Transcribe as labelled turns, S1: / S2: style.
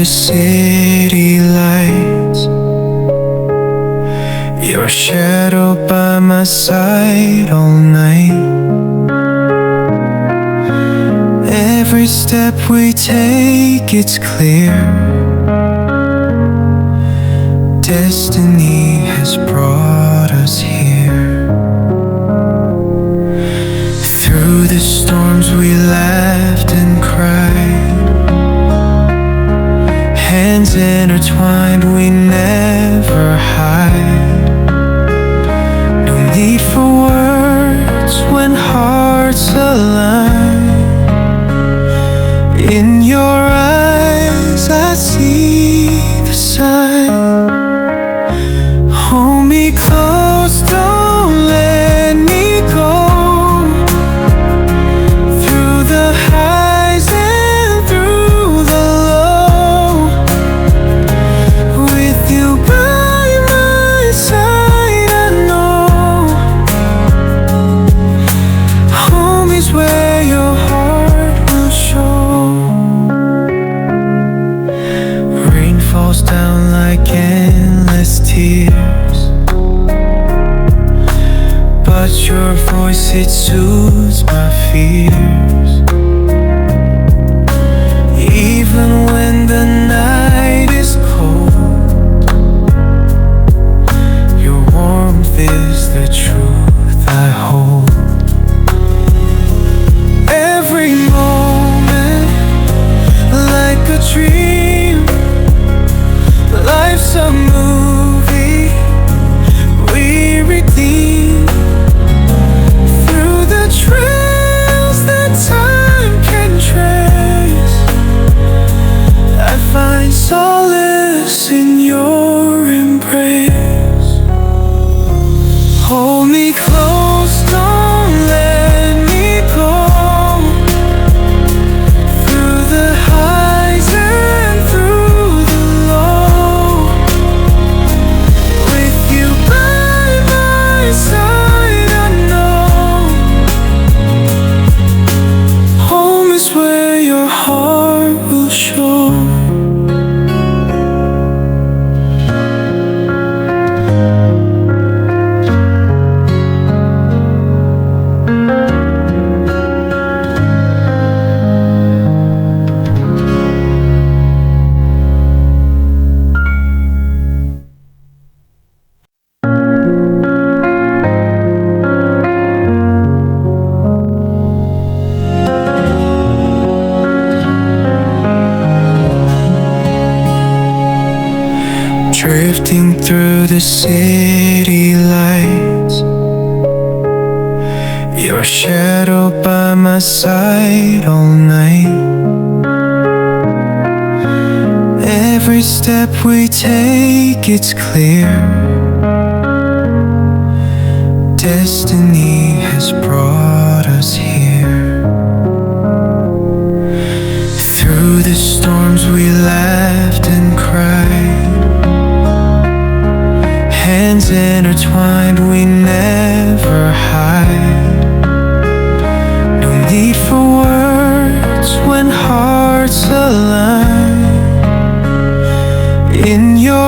S1: the city lights, your shadow by my side all night. Every step we take, it's clear. Destiny has brought us here. Through the storms we laughed and cried, hands intertwined, we never hide. No need for words when hearts align. In your eyes I see the sign. Hold me close, don't let me go. Through the highs and through the low, with you by my side, I know home is where your heart will show. Rain falls down like endless tears, but your voice, it soothes my fears. Even when the night is cold, your warmth is the truth I hold. Every moment like a dream, life's a movie we redeem. Through the trails that time can trace, I find solace in your embrace. Hold me close, don't let me go. Through the highs and through the low, with you by my side, I know home is where your heart will show. Drifting through the city lights, your shadow by my side all night. Every step we take, it's clear. Destiny has brought us here. Through the storms we laughed and cried, hands intertwined, we never hide. No need for words when hearts align. In your